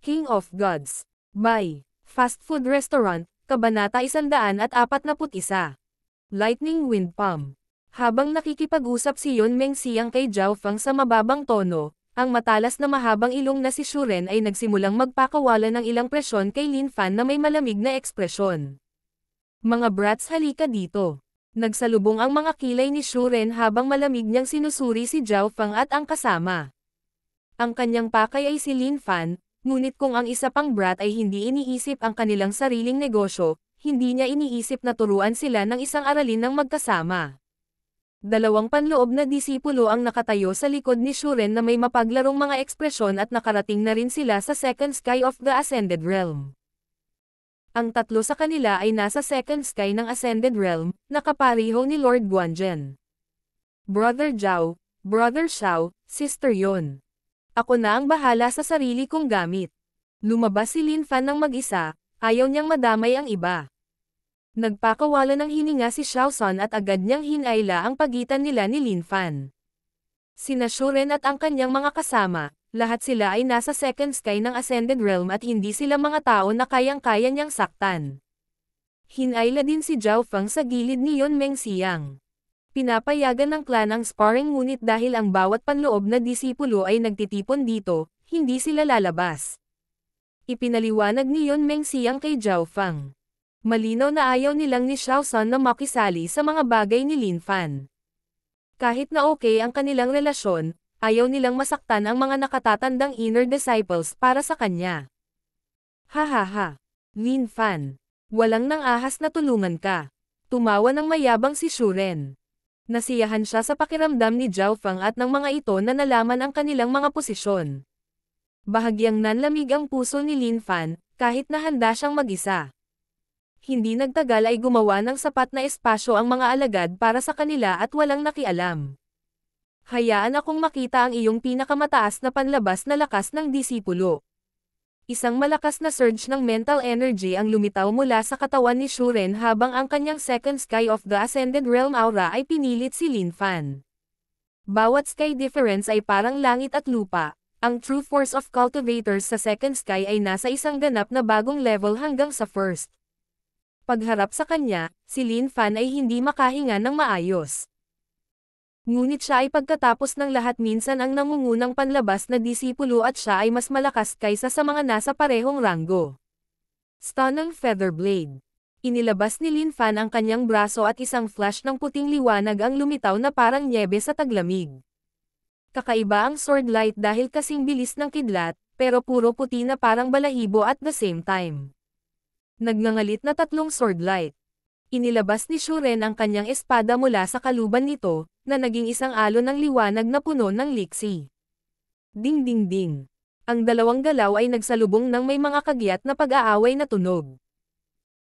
King of Gods. By Fast Food Restaurant, Kabanata 141. Lightning Wind Palm. Habang nakikipag-usap si Yun Mengxiang kay Zhao Feng sa mababang tono, ang matalas na mahabang ilong na si Shu Ren ay nagsimulang magpakawala ng ilang presyon kay Lin Fan na may malamig na ekspresyon. Mga brats, halika dito. Nagsalubong ang mga kilay ni Shu Ren habang malamig niyang sinusuri si Zhao Feng at ang kasama. Ang kanyang pakay ay si Lin Fan, ngunit kung ang isa pang brat ay hindi iniisip ang kanilang sariling negosyo, hindi niya iniisip na turuan sila ng isang aralin ng magkasama. Dalawang panloob na disipulo ang nakatayo sa likod ni Shu Ren na may mapaglarong mga ekspresyon at nakarating na rin sila sa Second Sky of the Ascended Realm. Ang tatlo sa kanila ay nasa Second Sky ng Ascended Realm, nakapariho ni Lord Guanzhen. Brother Zhao, Brother Xiao, Sister Yun. Ako na ang bahala sa sarili kong gamit. Lumabas si Lin Fan ng mag-isa, ayaw niyang madamay ang iba. Nagpakawala ng hininga si Xiao San at agad niyang hinayla ang pagitan nila ni Lin Fan. Sina Shu Ren at ang kanyang mga kasama, lahat sila ay nasa Second Sky ng Ascended Realm at hindi sila mga tao na kayang-kaya niyang saktan. Hinayla din si Zhao Feng sa gilid ni Yun Mengxiang. Pinapayagan ng clan ang sparring ngunit dahil ang bawat panloob na disipulo ay nagtitipon dito, hindi sila lalabas. Ipinaliwanag ni Yun Mengxiang kay Zhao Feng. Malinaw na ayaw nilang ni Xiao San na makisali sa mga bagay ni Lin Fan. Kahit na okay ang kanilang relasyon, ayaw nilang masaktan ang mga nakatatandang inner disciples para sa kanya. Hahaha. Lin Fan. Walang nang ahas na tulungan ka. Tumawa ng mayabang si Shu Ren. Nasiyahan siya sa pakiramdam ni Zhao Feng at ng mga ito na nalaman ang kanilang mga posisyon. Bahagyang nanlamig ang puso ni Lin Fan, kahit na handa siyang mag-isa. Hindi nagtagal ay gumawa ng sapat na espasyo ang mga alagad para sa kanila at walang nakialam. Hayaan akong makita ang iyong pinakamataas na panlabas na lakas ng disipulo. Isang malakas na surge ng mental energy ang lumitaw mula sa katawan ni Shu Ren habang ang kanyang Second Sky of the Ascended Realm aura ay pinilit si Lin Fan. Bawat sky difference ay parang langit at lupa. Ang true force of cultivators sa Second Sky ay nasa isang ganap na bagong level hanggang sa first. Pagharap sa kanya, si Lin Fan ay hindi makahinga ng maayos. Ngunit siya ay pagkatapos ng lahat minsan ang nangungunang panlabas na disipulo at siya ay mas malakas kaysa sa mga nasa parehong ranggo. Stunning Feather Blade. Inilabas ni Lin Fan ang kanyang braso at isang flash ng puting liwanag ang lumitaw na parang nyebe sa taglamig. Kakaiba ang sword light dahil kasing bilis ng kidlat, pero puro puti na parang balahibo at the same time. Nagngangalit na tatlong sword light. Inilabas ni Shu Ren ang kanyang espada mula sa kaluban nito, na naging isang alon ng liwanag na puno ng liksi. Ding ding ding. Ang dalawang galaw ay nagsalubong ng may mga kagyat na pag-aaway na tunog.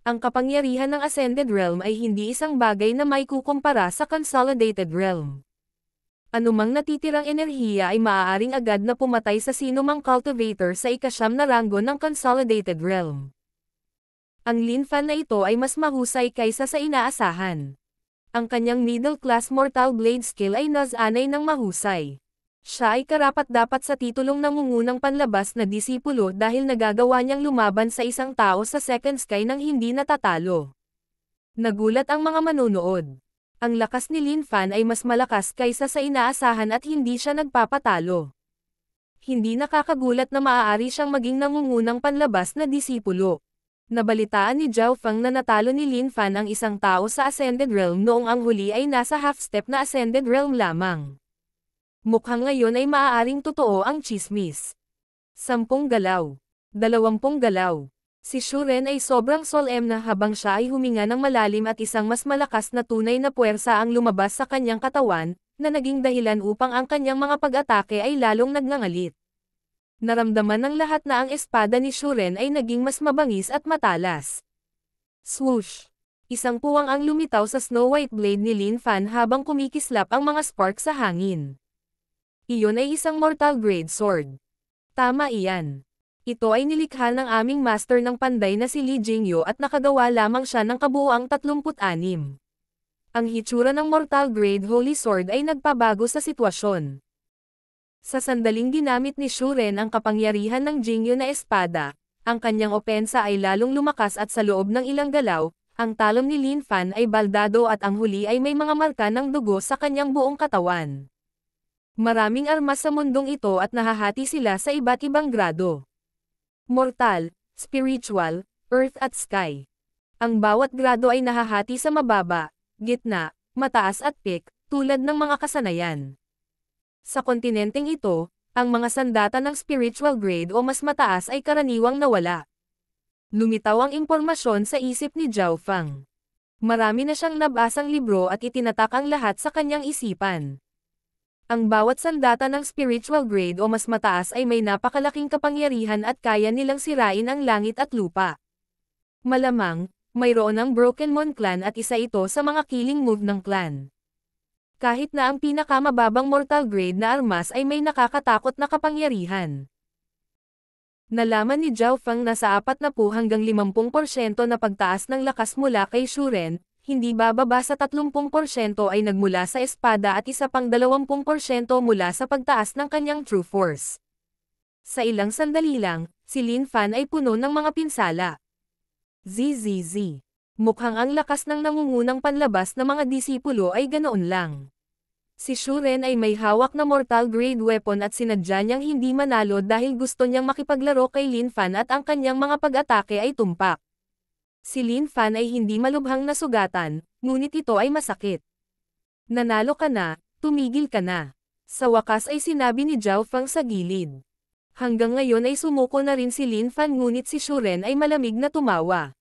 Ang kapangyarihan ng Ascended Realm ay hindi isang bagay na maikukumpara sa Consolidated Realm. Anumang natitirang enerhiya ay maaaring agad na pumatay sa sinumang cultivator sa ikasyam na ranggo ng Consolidated Realm. Ang Lin Fan na ito ay mas mahusay kaysa sa inaasahan. Ang kanyang middle-class mortal blade skill ay nas-anay ng mahusay. Siya ay karapat-dapat sa titulong nangungunang panlabas na disipulo dahil nagagawa niyang lumaban sa isang tao sa Second Sky nang hindi natatalo. Nagulat ang mga manonood. Ang lakas ni Lin Fan ay mas malakas kaysa sa inaasahan at hindi siya nagpapatalo. Hindi nakakagulat na maaari siyang maging nangungunang panlabas na disipulo. Nabalitaan ni Zhao Feng na natalo ni Lin Fan ang isang tao sa Ascended Realm noong ang huli ay nasa half-step na Ascended Realm lamang. Mukhang ngayon ay maaaring totoo ang chismis. 10 galaw. 20 galaw. Si Shu Ren ay sobrang solemn na habang siya ay huminga ng malalim at isang mas malakas na tunay na puwersa ang lumabas sa kanyang katawan, na naging dahilan upang ang kanyang mga pag-atake ay lalong nagngangalit. Naramdaman ng lahat na ang espada ni Shu Ren ay naging mas mabangis at matalas. Swoosh! Isang puwang ang lumitaw sa snow white blade ni Lin Fan habang kumikislap ang mga spark sa hangin. Iyon ay isang mortal grade sword. Tama iyan. Ito ay nilikha ng aming master ng panday na si Li Jingyu at nakagawa lamang siya ng kabuuang 36. Ang hitsura ng mortal grade holy sword ay nagpabago sa sitwasyon. Sa sandaling ginamit ni Shuren ang kapangyarihan ng Jingyo na espada, ang kanyang opensa ay lalong lumakas at sa loob ng ilang galaw, ang talon ni Lin Fan ay baldado at ang huli ay may mga marka ng dugo sa kanyang buong katawan. Maraming armas sa mundong ito at nahahati sila sa iba't ibang grado. Mortal, spiritual, earth at sky. Ang bawat grado ay nahahati sa mababa, gitna, mataas at peak, tulad ng mga kasanayan. Sa kontinenteng ito, ang mga sandata ng spiritual grade o mas mataas ay karaniwang nawala. Lumitaw ang impormasyon sa isip ni Zhao Fang. Marami na siyang nabasang libro at itinatak ang lahat sa kanyang isipan. Ang bawat sandata ng spiritual grade o mas mataas ay may napakalaking kapangyarihan at kaya nilang sirain ang langit at lupa. Malamang, mayroon ang Broken Moon Clan at isa ito sa mga killing move ng clan. Kahit na ang pinakamababang mortal grade na armas ay may nakakatakot na kapangyarihan. Nalaman ni Zhao Fang na sa 40 hanggang 50% na pagtaas ng lakas mula kay Shuren, hindi bababa sa 30% ay nagmula sa espada at isa pang 20% mula sa pagtaas ng kanyang true force. Sa ilang sandali lang, si Lin Fan ay puno ng mga pinsala. ZZZ. Mukhang ang lakas ng nangungunang panlabas na mga disipulo ay ganoon lang. Si Shuren ay may hawak na mortal grade weapon at sinadya niyang hindi manalo dahil gusto niyang makipaglaro kay Lin Fan at ang kanyang mga pag-atake ay tumpak. Si Lin Fan ay hindi malubhang nasugatan, ngunit ito ay masakit. Nanalo ka na, tumigil ka na. Sa wakas ay sinabi ni Zhao Fang sa gilid. Hanggang ngayon ay sumuko na rin si Lin Fan ngunit si Shuren ay malamig na tumawa.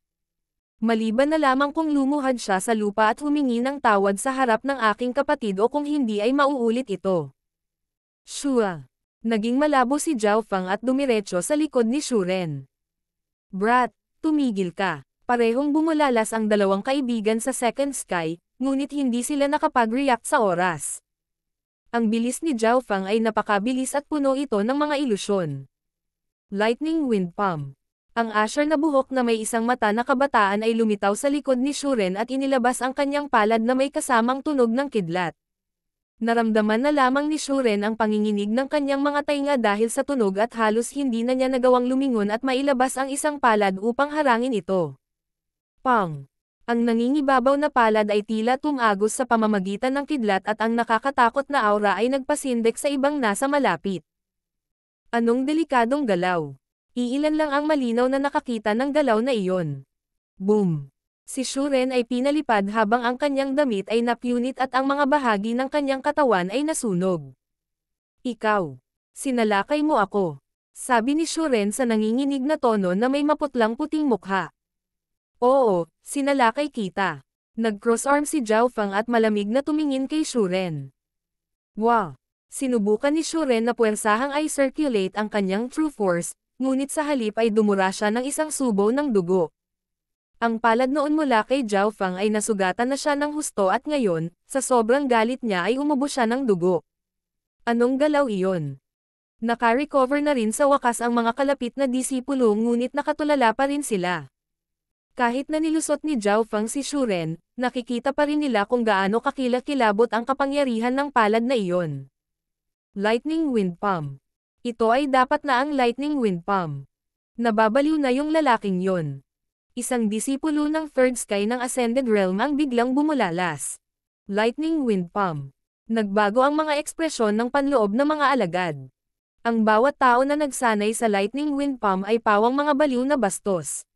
Maliban na lamang kung lumuhad siya sa lupa at humingi ng tawad sa harap ng aking kapatid o kung hindi ay mauulit ito. Shua. Naging malabo si Zhao Fang at dumiretso sa likod ni Shuren. Brat, tumigil ka. Parehong bumulalas ang dalawang kaibigan sa second sky, ngunit hindi sila nakapag-react sa oras. Ang bilis ni Zhao Fang ay napakabilis at puno ito ng mga ilusyon. Lightning Wind Palm. Ang asyar na buhok na may isang mata na kabataan ay lumitaw sa likod ni Shuren at inilabas ang kanyang palad na may kasamang tunog ng kidlat. Naramdaman na lamang ni Shuren ang panginginig ng kanyang mga tainga dahil sa tunog at halos hindi na niya nagawang lumingon at mailabas ang isang palad upang harangin ito. Pang! Ang nangingibabaw na palad ay tila tumagos sa pamamagitan ng kidlat at ang nakakatakot na aura ay nagpasindek sa ibang nasa malapit. Anong delikadong galaw! Iilan lang ang malinaw na nakakita ng galaw na iyon. Boom! Si Shuren ay pinalipad habang ang kanyang damit ay napunit at ang mga bahagi ng kanyang katawan ay nasunog. Ikaw! Sinalakay mo ako! Sabi ni Shuren sa nanginginig na tono na may maputlang puting mukha. Oo, sinalakay kita. Nag-cross arm si Zhao Fang at malamig na tumingin kay Shuren. Wow! Sinubukan ni Shuren na puwersahang i-circulate ang kanyang true force, ngunit sa halip ay dumura siya ng isang subo ng dugo. Ang palad noon mula kay Zhao Fang ay nasugatan na siya ng husto at ngayon, sa sobrang galit niya ay umubo siya ng dugo. Anong galaw iyon? Naka-recover na rin sa wakas ang mga kalapit na disipulo ngunit nakatulala pa rin sila. Kahit na nilusot ni Zhao Fang si Shuren, nakikita pa rin nila kung gaano kakilakilabot ang kapangyarihan ng palad na iyon. Lightning Wind Palm. Ito ay dapat na ang Lightning Wind Palm. Nababaliw na yung lalaking yon. Isang disipulo ng third sky ng Ascended Realm ang biglang bumulalas. Lightning Wind Palm. Nagbago ang mga ekspresyon ng panloob ng mga alagad. Ang bawat tao na nagsanay sa Lightning Wind Palm ay pawang mga baliw na bastos.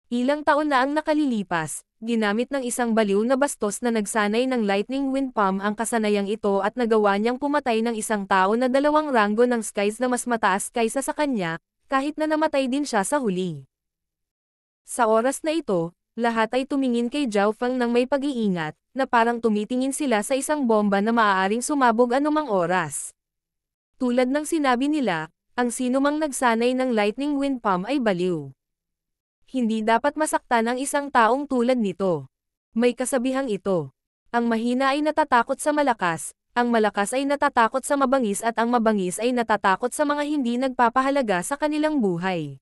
Ilang taon na ang nakalilipas, ginamit ng isang baliw na bastos na nagsanay ng Lightning Wind Palm ang kasanayang ito at nagawa niyang pumatay ng isang tao na 2 ranggo ng skies na mas mataas kaysa sa kanya, kahit na namatay din siya sa huli. Sa oras na ito, lahat ay tumingin kay Zhao Fang ng may pag-iingat, na parang tumitingin sila sa isang bomba na maaaring sumabog anumang oras. Tulad ng sinabi nila, ang sinumang nagsanay ng Lightning Wind Palm ay baliw. Hindi dapat masaktan ang isang taong tulad nito. May kasabihang ito. Ang mahina ay natatakot sa malakas, ang malakas ay natatakot sa mabangis at ang mabangis ay natatakot sa mga hindi nagpapahalaga sa kanilang buhay.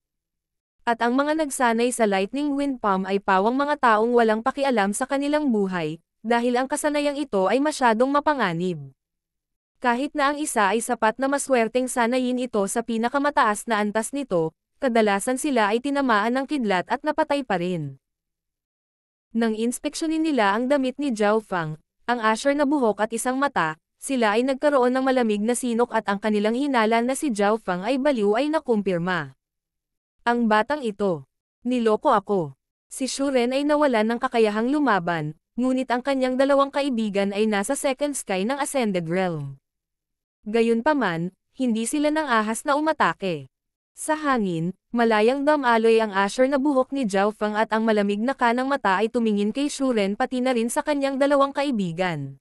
At ang mga nagsanay sa Lightning Wind Palm ay pawang mga taong walang pakialam sa kanilang buhay, dahil ang kasanayang ito ay masyadong mapanganib. Kahit na ang isa ay sapat na maswerteng sanayin ito sa pinakamataas na antas nito, kadalasan sila ay tinamaan ng kidlat at napatay pa rin. Nang inspeksyonin nila ang damit ni Zhao Fang, ang asher na buhok at isang mata, sila ay nagkaroon ng malamig na sinok at ang kanilang hinala na si Zhao Fang ay baliw ay nakumpirma. Ang batang ito. Niloko ako. Si Shuren ay nawalan ng kakayahang lumaban, ngunit ang kanyang dalawang kaibigan ay nasa second sky ng Ascended Realm. Gayunpaman, hindi sila nang ahas na umatake. Sa hangin, malayang damaloy ang asher na buhok ni Zhao Fang at ang malamig na kanang mata ay tumingin kay Shuren pati na rin sa kanyang dalawang kaibigan.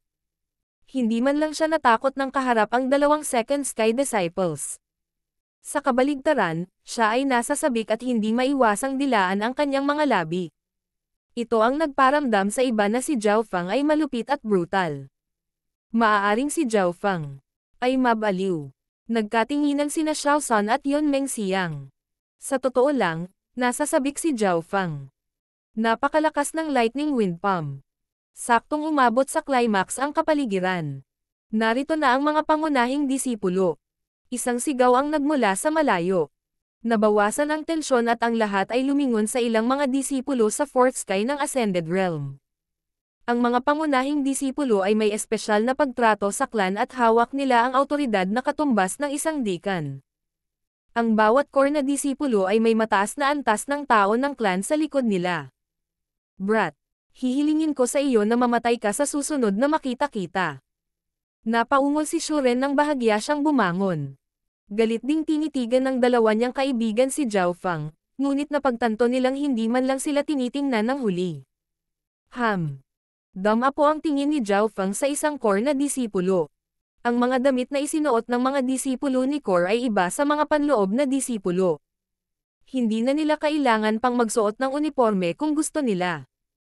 Hindi man lang siya natakot nang kaharap ang dalawang second sky disciples. Sa kabaligtaran, siya ay nasa sabik at hindi maiwasang dilaan ang kanyang mga labi. Ito ang nagparamdam sa iba na si Zhao Fang ay malupit at brutal. Maaaring si Zhao Fang ay mabaliw. Nagkatinginan sina Xiao San at Yun Mengxiang. Sa totoo lang, nasa sabik si Zhao Fang. Napakalakas ng lightning wind palm. Saktong umabot sa climax ang kapaligiran. Narito na ang mga pangunahing disipulo. Isang sigaw ang nagmula sa malayo. Nabawasan ang tensyon at ang lahat ay lumingon sa ilang mga disipulo sa fourth sky ng Ascended Realm. Ang mga pangunahing disipulo ay may espesyal na pagtrato sa clan at hawak nila ang awtoridad na katumbas ng isang deacon. Ang bawat core na disipulo ay may mataas na antas ng tao ng clan sa likod nila. Brat, hihilingin ko sa iyo na mamatay ka sa susunod na makita-kita. Napaungol si Shuren nang bahagya siyang bumangon. Galit ding tinitigan ng dalawa niyang kaibigan si Zhao Fang, ngunit napagtanto nilang hindi man lang sila tinitingnan ng huli. Dama po ang tingin ni Zhao Fang sa isang core na disipulo. Ang mga damit na isinuot ng mga disipulo ni Core ay iba sa mga panloob na disipulo. Hindi na nila kailangan pang magsuot ng uniforme kung gusto nila.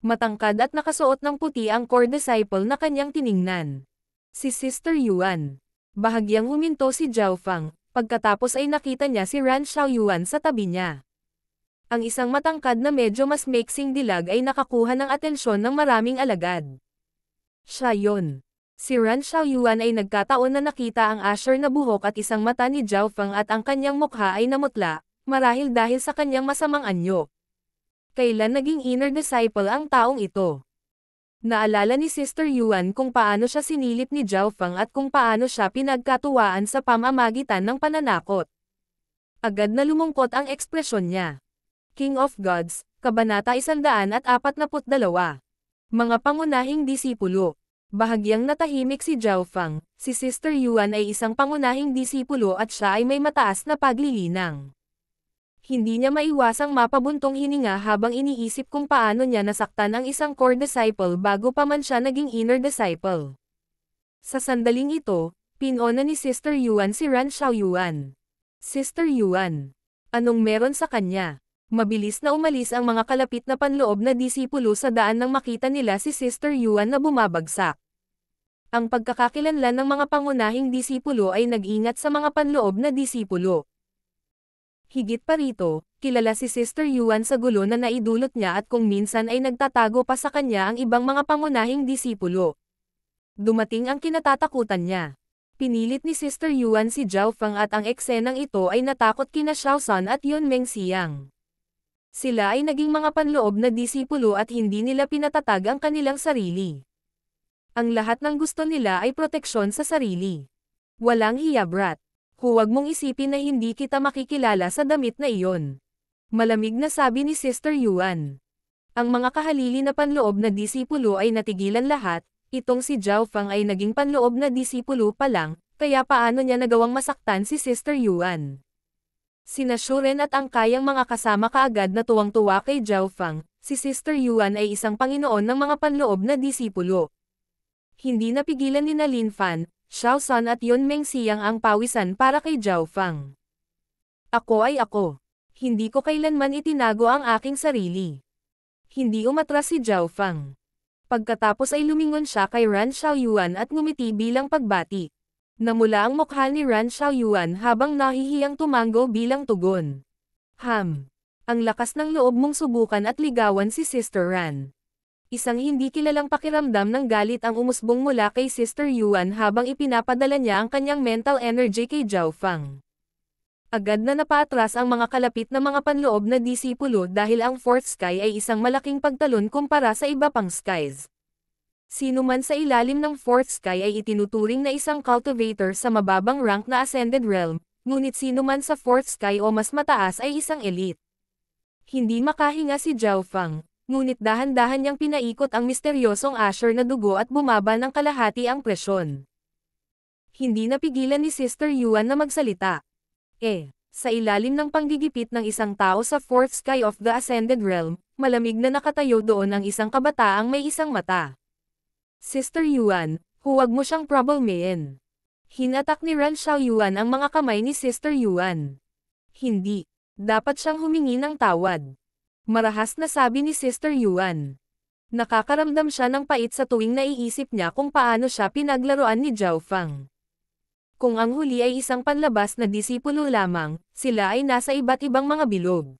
Matangkad at nakasuot ng puti ang core disciple na kanyang tiningnan. Si Sister Yuan. Bahagyang huminto si Zhao Fang, pagkatapos ay nakita niya si Ran Xiaoyuan sa tabi niya. Ang isang matangkad na medyo mas maiksing dilag ay nakakuha ng atensyon ng maraming alagad. Siya yun. Si Ran Xiaoyuan ay nagkataon na nakita ang asher na buhok at isang mata ni Zhao Fang at ang kanyang mukha ay namutla, marahil dahil sa kanyang masamang anyo. Kailan naging inner disciple ang taong ito? Naalala ni Sister Yuan kung paano siya sinilip ni Zhao Fang at kung paano siya pinagkatuwaan sa pamamagitan ng pananakot. Agad na lumungkot ang ekspresyon niya. King of Gods, Kabanata 142. Mga pangunahing disipulo. Bahagyang natahimik si Zhao Fang, si Sister Yuan ay isang pangunahing disipulo at siya ay may mataas na paglilinang. Hindi niya maiwasang mapabuntong hininga habang iniisip kung paano niya nasaktan ang isang core disciple bago pa man siya naging inner disciple. Sa sandaling ito, pinona ni Sister Yuan si Ran Xiaoyuan. Sister Yuan. Anong meron sa kanya? Mabilis na umalis ang mga kalapit na panloob na disipulo sa daan nang makita nila si Sister Yuan na bumabagsak. Ang pagkakakilanlan ng mga pangunahing disipulo ay nag-ingat sa mga panloob na disipulo. Higit pa rito, kilala si Sister Yuan sa gulo na naidulot niya at kung minsan ay nagtatago pa sa kanya ang ibang mga pangunahing disipulo. Dumating ang kinatatakutan niya. Pinilit ni Sister Yuan si Zhao Fang at ang eksenang ito ay natakot kina Xiao San at Yun Mengxiang. Sila ay naging mga panloob na disipulo at hindi nila pinatatag ang kanilang sarili. Ang lahat ng gusto nila ay proteksyon sa sarili. Walang hiya brat. Huwag mong isipin na hindi kita makikilala sa damit na iyon. Malamig na sabi ni Sister Yuan. Ang mga kahalili na panloob na disipulo ay natigilan lahat, itong si Zhao Fang ay naging panloob na disipulo pa lang, kaya paano niya nagawang masaktan si Sister Yuan. Sina Shuren at ang kayang mga kasama kaagad na tuwang-tuwa kay Zhao Fang, si Sister Yuan ay isang panginoon ng mga panloob na disipulo. Hindi napigilan ni Lin Fan, Xiao San at Yun Mengxiang ang pawisan para kay Zhao Fang. Ako ay ako. Hindi ko kailanman itinago ang aking sarili. Hindi umatras si Zhao Fang. Pagkatapos ay lumingon siya kay Ran Xiaoyuan at ngumiti bilang pagbati. Namula ang mukha ni Ran Xiaoyuan habang nahihiyang tumango bilang tugon. Ang lakas ng loob mong subukan at ligawan si Sister Ran. Isang hindi kilalang pakiramdam ng galit ang umusbong mula kay Sister Yuan habang ipinapadala niya ang kanyang mental energy kay Zhao Fang. Agad na napaatras ang mga kalapit na mga panloob na disipulo dahil ang Fourth Sky ay isang malaking pagtalon kumpara sa iba pang skies. Sino man sa ilalim ng Fourth Sky ay itinuturing na isang cultivator sa mababang rank na Ascended Realm, ngunit sino man sa Fourth Sky o mas mataas ay isang elite. Hindi makahinga si Zhao Fang, ngunit dahan-dahan niyang pinaikot ang misteryosong asher na dugo at bumaba ng kalahati ang presyon. Hindi napigilan ni Sister Yuan na magsalita. Sa ilalim ng panggigipit ng isang tao sa Fourth Sky of the Ascended Realm, malamig na nakatayo doon ang isang kabataang may isang mata. Sister Yuan, huwag mo siyang problemahin. Hinatak ni Ran Xiaoyuan ang mga kamay ni Sister Yuan. Hindi. Dapat siyang humingi ng tawad. Marahas na sabi ni Sister Yuan. Nakakaramdam siya ng pait sa tuwing naiisip niya kung paano siya pinaglaruan ni Zhao Fang. Kung ang huli ay isang panlabas na disipulo lamang, sila ay nasa iba't ibang mga bilog.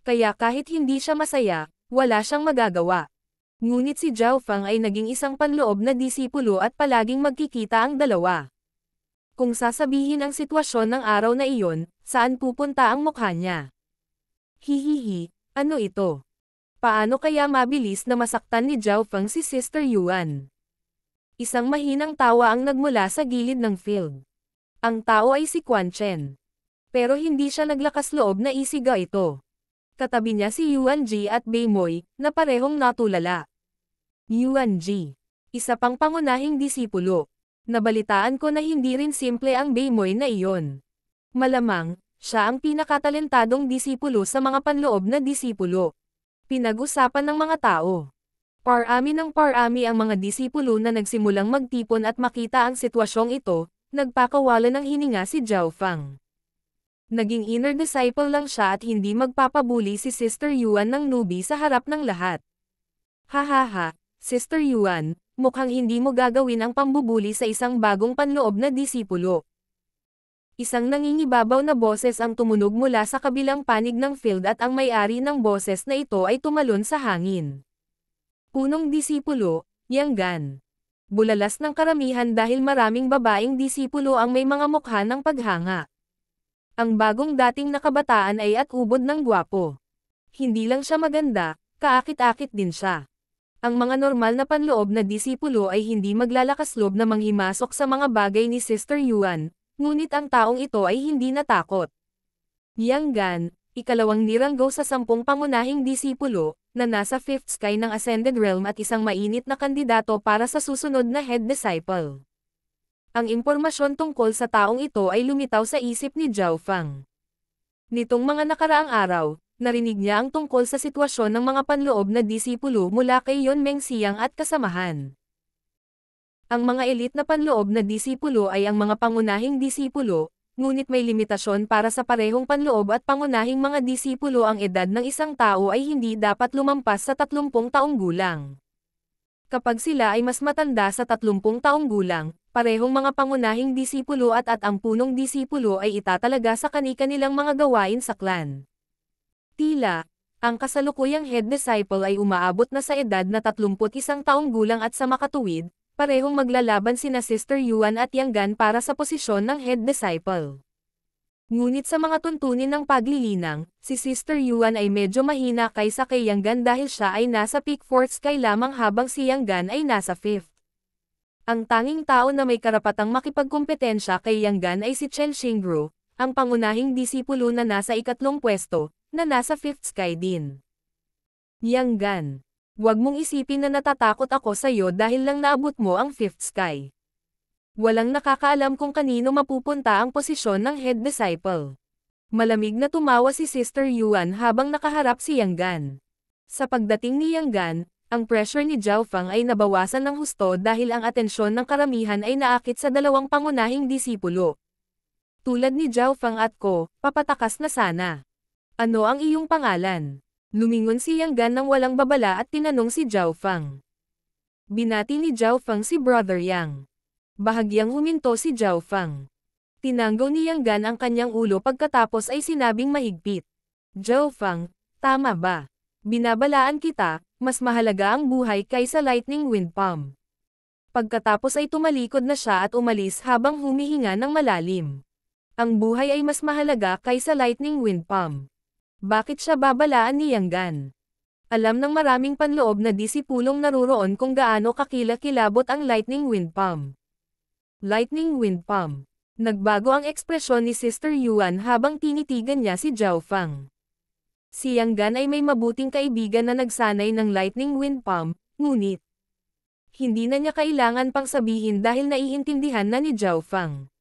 Kaya kahit hindi siya masaya, wala siyang magagawa. Ngunit si Zhao Fang ay naging isang panloob na disipulo at palaging magkikita ang dalawa. Kung sasabihin ang sitwasyon ng araw na iyon, saan pupunta ang mukha niya? Hihihi, ano ito? Paano kaya mabilis na masaktan ni Zhao Fang si Sister Yuan? Isang mahinang tawa ang nagmula sa gilid ng field. Ang tao ay si Quan Chen. Pero hindi siya naglakas loob na isiga ito. Katabi niya si Yuan Ji at Bei Moi, na parehong natulala. Yuan Ji, isa pang pangunahing disipulo. Nabalitaan ko na hindi rin simple ang Bei Moi na iyon. Malamang, siya ang pinakatalentadong disipulo sa mga panloob na disipulo. Pinag-usapan ng mga tao. Parami ng parami ang mga disipulo na nagsimulang magtipon at makita ang sitwasyong ito, nagpakawala ng hininga si Zhao Fang. Naging inner disciple lang siya at hindi magpapabuli si Sister Yuan ng newbie sa harap ng lahat. Hahaha, Sister Yuan, mukhang hindi mo gagawin ang pambubuli sa isang bagong panloob na disipulo. Isang nangingibabaw na boses ang tumunog mula sa kabilang panig ng field at ang may-ari ng boses na ito ay tumalon sa hangin. Punong disipulo, Yang Gan. Bulalas ng karamihan dahil maraming babaeng disipulo ang may mga mukha ng paghanga. Ang bagong dating na kabataan ay at ubod ng gwapo. Hindi lang siya maganda, kaakit-akit din siya. Ang mga normal na panloob na disipulo ay hindi maglalakas loob na manghimasok sa mga bagay ni Sister Yuan, ngunit ang taong ito ay hindi natakot. Yang Gan, ikalawang niranggo sa 10 pangunahing disipulo, na nasa 5th Sky ng Ascended Realm at isang mainit na kandidato para sa susunod na head disciple. Ang impormasyon tungkol sa taong ito ay lumitaw sa isip ni Zhao Fang. Nitong mga nakaraang araw, narinig niya ang tungkol sa sitwasyon ng mga panloob na disipulo mula kay Yon Mengxiang at kasamahan. Ang mga elite na panloob na disipulo ay ang mga pangunahing disipulo, ngunit may limitasyon para sa parehong panloob at pangunahing mga disipulo. Ang edad ng isang tao ay hindi dapat lumampas sa 30 taong gulang. Kapag sila ay mas matanda sa 30 taong gulang, parehong mga pangunahing disipulo at ang punong disipulo ay itatalaga sa kani-kanilang mga gawain sa clan. Tila, ang kasalukuyang head disciple ay umaabot na sa edad na 31 taong gulang at sa makatuwid, parehong maglalaban sina Sister Yuan at Yang Gan para sa posisyon ng head disciple. Ngunit sa mga tuntunin ng paglilinang, si Sister Yuan ay medyo mahina kaysa kay Yang Gan dahil siya ay nasa peak 4th sky lamang habang si Yang Gan ay nasa 5th. Ang tanging tao na may karapatang makipagkumpetensya kay Yang Gan ay si Chen Xingru, ang pangunahing disipulo na nasa 3 pwesto, na nasa 5th sky din. Yang Gan, huwag mong isipin na natatakot ako sa iyo dahil lang naabot mo ang 5th sky. Walang nakakaalam kung kanino mapupunta ang posisyon ng head disciple. Malamig na tumawa si Sister Yuan habang nakaharap si Yang Gan. Sa pagdating ni Yang Gan, ang pressure ni Zhao Fang ay nabawasan ng husto dahil ang atensyon ng karamihan ay naakit sa dalawang pangunahing disipulo. Tulad ni Zhao Fang at ko, papatakas na sana. Ano ang iyong pangalan? Lumingon si Yang Gan nang walang babala at tinanong si Zhao Fang. Binati ni Zhao Fang si Brother Yang. Bahagyang huminto si Zhao Fang. Tinanggaw ni Yang Gan ang kanyang ulo pagkatapos ay sinabing mahigpit. Zhao Fang, tama ba? Binabalaan kita, mas mahalaga ang buhay kaysa lightning wind palm. Pagkatapos ay tumalikod na siya at umalis habang humihinga ng malalim. Ang buhay ay mas mahalaga kaysa lightning wind palm. Bakit siya babalaan ni Yang Gan? Alam ng maraming panloob na disipulong naruroon kung gaano kakilakilabot ang lightning wind palm. Lightning wind palm. Nagbago ang ekspresyon ni Sister Yuan habang tinitigan niya si Zhao Fang. Si Yang Gan ay may mabuting kaibigan na nagsanay ng lightning wind palm, ngunit hindi na niya kailangan pang sabihin dahil naiintindihan na ni Zhao Fang.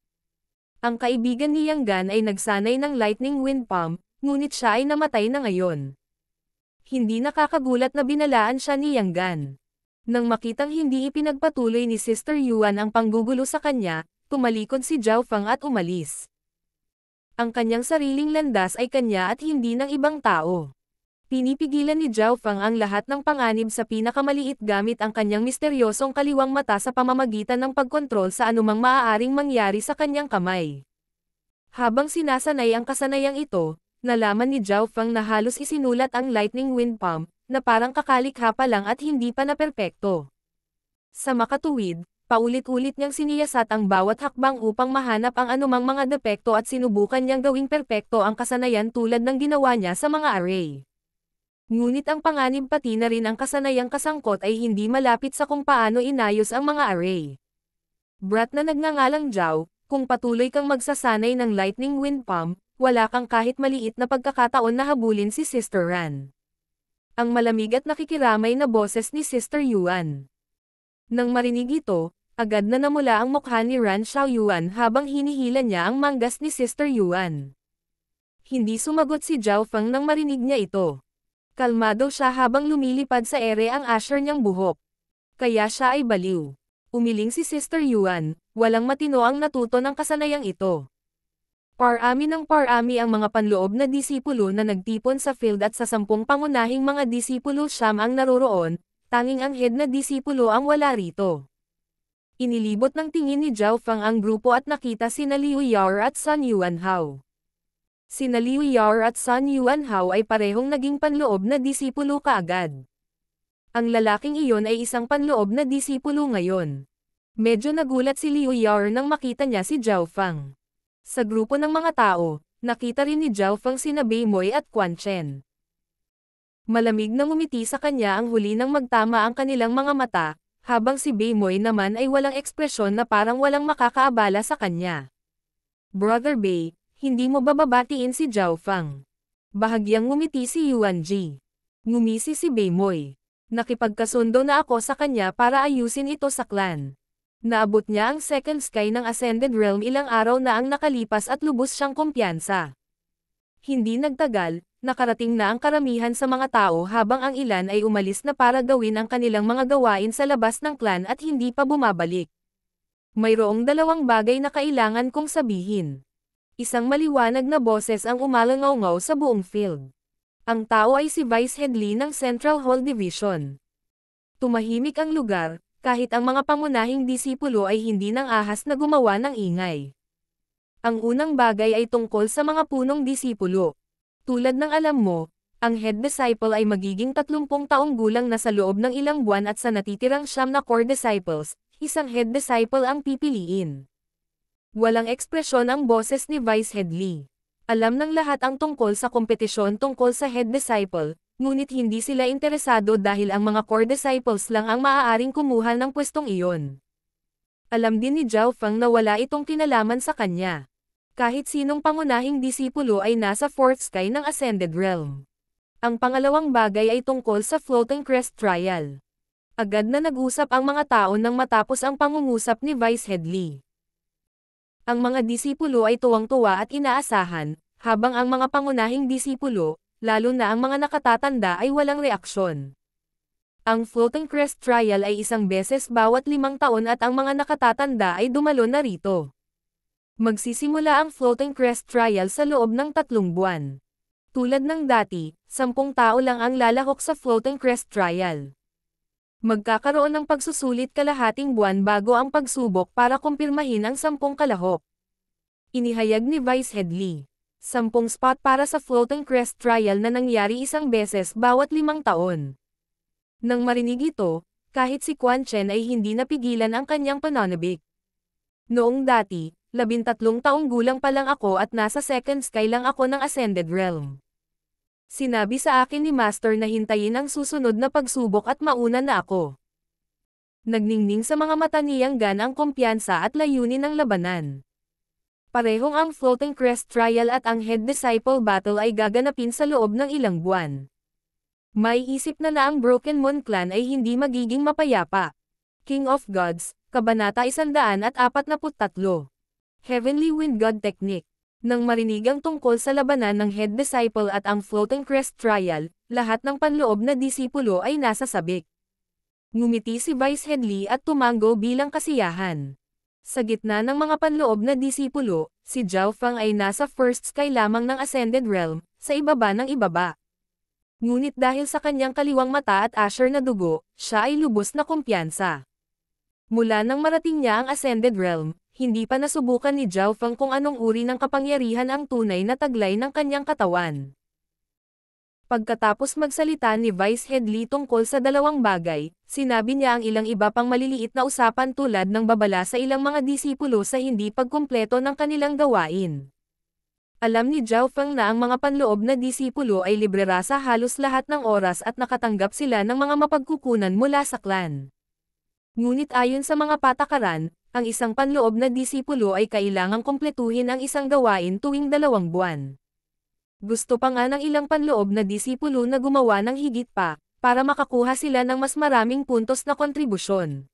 Ang kaibigan ni Yang Gan ay nagsanay ng lightning wind palm, ngunit siya ay namatay na ngayon. Hindi nakakagulat na binalaan siya ni Yang Gan. Nang makitang hindi ipinagpatuloy ni Sister Yuan ang panggugulo sa kanya, tumalikod si Zhao Fang at umalis. Ang kanyang sariling landas ay kanya at hindi ng ibang tao. Pinipigilan ni Zhao Fang ang lahat ng panganib sa pinakamaliit gamit ang kanyang misteryosong kaliwang mata sa pamamagitan ng pagkontrol sa anumang maaaring mangyari sa kanyang kamay. Habang sinasanay ang kasanayang ito, nalaman ni Zhao Fang na halos isinulat ang lightning wind palm, na parang kakalikha pa lang at hindi pa naperpekto. Sa makatuwid, paulit-ulit niyang siniyasat ang bawat hakbang upang mahanap ang anumang mga depekto at sinubukan niyang gawing perpekto ang kasanayan tulad ng ginawa niya sa mga array. Ngunit ang panganib pati na rin ang kasanayang kasangkot ay hindi malapit sa kung paano inayos ang mga array. Brat na nagngangalang Zhao, kung patuloy kang magsasanay ng lightning wind palm, wala kang kahit maliit na pagkakataon na habulin si Sister Ran. Ang malamig at nakikiramay na boses ni Sister Yuan. Nang marinig ito, agad na namula ang mukha ni Ran Xiaoyuan habang hinihila niya ang manggas ni Sister Yuan. Hindi sumagot si Zhao Fang nang marinig niya ito. Kalmado siya habang lumilipad sa ere ang asher niyang buhok. Kaya siya ay baliw. Umiling si Sister Yuan, walang matino ang natuto ng kasanayang ito. Parami ng parami ang mga panloob na disipulo na nagtipon sa field at sa 10 pangunahing mga disipulo siyam ang naroroon, tanging ang head na disipulo ang wala rito. Inilibot ng tingin ni Zhao Fang ang grupo at nakita sina Liu Yao at Sun Yuanhao. Sina Liu Yao at Sun Yuanhao ay parehong naging panloob na disipulo kaagad. Ang lalaking iyon ay isang panloob na disipulo ngayon. Medyo nagulat si Liu Yao nang makita niya si Zhao Fang. Sa grupo ng mga tao, nakita rin ni Zhao Fang sina Beimoy at Quan Chen. Malamig na ngumiti sa kanya ang huli nang magtama ang kanilang mga mata, habang si Beimoy naman ay walang ekspresyon na parang walang makakaabala sa kanya. Brother Bei, hindi mo bababatiin si Zhao Fang? Bahagyang ngumiti si Yuan Ji. Ngumisi si Beimoy. Nakipagkasundo na ako sa kanya para ayusin ito sa clan. Naabot niya ang second sky ng Ascended Realm ilang araw na ang nakalipas at lubos siyang kumpiyansa. Hindi nagtagal, nakarating na ang karamihan sa mga tao habang ang ilan ay umalis na para gawin ang kanilang mga gawain sa labas ng clan at hindi pa bumabalik. Mayroong 2 bagay na kailangan kong sabihin. Isang maliwanag na boses ang umalangaw-ngaw sa buong field. Ang tao ay si Vice Head Lee ng Central Hall Division. Tumahimik ang lugar, kahit ang mga pangunahing disipulo ay hindi nang ahas na gumawa ng ingay. Ang unang bagay ay tungkol sa mga punong disipulo. Tulad ng alam mo, ang head disciple ay magiging 30 taong gulang na sa loob ng ilang buwan at sa natitirang 9 na core disciples, isang head disciple ang pipiliin. Walang ekspresyon ang boses ni Vice Head Lee. Alam ng lahat ang tungkol sa kompetisyon tungkol sa head disciple, ngunit hindi sila interesado dahil ang mga core disciples lang ang maaaring kumuha ng pwestong iyon. Alam din ni Zhao Fang na wala itong kinalaman sa kanya. Kahit sinong pangunahing disipulo ay nasa 4th sky ng Ascended Realm. Ang pangalawang bagay ay tungkol sa Floating Crest Trial. Agad na nag-usap ang mga tao nang matapos ang pangungusap ni Vice Head Lee. Ang mga disipulo ay tuwang-tuwa at inaasahan, habang ang mga pangunahing disipulo, lalo na ang mga nakatatanda ay walang reaksyon. Ang Floating Crest Trial ay isang beses bawat 5 taon at ang mga nakatatanda ay dumalo na rito. Magsisimula ang Floating Crest Trial sa loob ng 3 buwan. Tulad ng dati, 10 tao lang ang lalahok sa Floating Crest Trial. Magkakaroon ng pagsusulit kalahating buwan bago ang pagsubok para kumpirmahin ang 10 kalahok. Inihayag ni Vice Head Lee. 10 spot para sa Floating Crest trial na nangyari isang beses bawat 5 taon. Nang marinig ito, kahit si Quan Chen ay hindi napigilan ang kanyang pananabik. Noong dati, 13 taong gulang pa lang ako at nasa second sky lang ako ng Ascended Realm. Sinabi sa akin ni Master na hintayin ang susunod na pagsubok at mauna na ako. Nagningning sa mga mata niyang gan ang kumpiyansa at layunin ng labanan. Parehong ang Floating Crest trial at ang Head Disciple battle ay gaganapin sa loob ng ilang buwan. May isip na ang Broken Moon Clan ay hindi magiging mapayapa. King of Gods, Kabanata 143. Heavenly Wind God Technique. Nang marinig ang tungkol sa labanan ng Head Disciple at ang Floating Crest trial, lahat ng panloob na disipulo ay nasa sabik. Ngumiti si Vice Headley at tumango bilang kasiyahan. Sa gitna ng mga panloob na disipulo, si Zhao Feng ay nasa first sky lamang ng Ascended Realm, sa ibaba ng ibaba. Ngunit dahil sa kanyang kaliwang mata at asher na dugo, siya ay lubos na kumpiyansa. Mula nang marating niya ang Ascended Realm, hindi pa nasubukan ni Zhao Feng kung anong uri ng kapangyarihan ang tunay na taglay ng kanyang katawan. Pagkatapos magsalita ni Vice Headley tungkol sa dalawang bagay, sinabi niya ang ilang iba pang maliliit na usapan tulad ng babala sa ilang mga disipulo sa hindi pagkumpleto ng kanilang gawain. Alam ni Zhao Feng na ang mga panloob na disipulo ay librera sa halos lahat ng oras at nakatanggap sila ng mga mapagkukunan mula sa clan. Ngunit ayon sa mga patakaran, ang isang panloob na disipulo ay kailangang kumpletuhin ang isang gawain tuwing 2 buwan. Gusto pa nga ng ilang panloob na disipulo na gumawa ng higit pa, para makakuha sila ng mas maraming puntos na kontribusyon.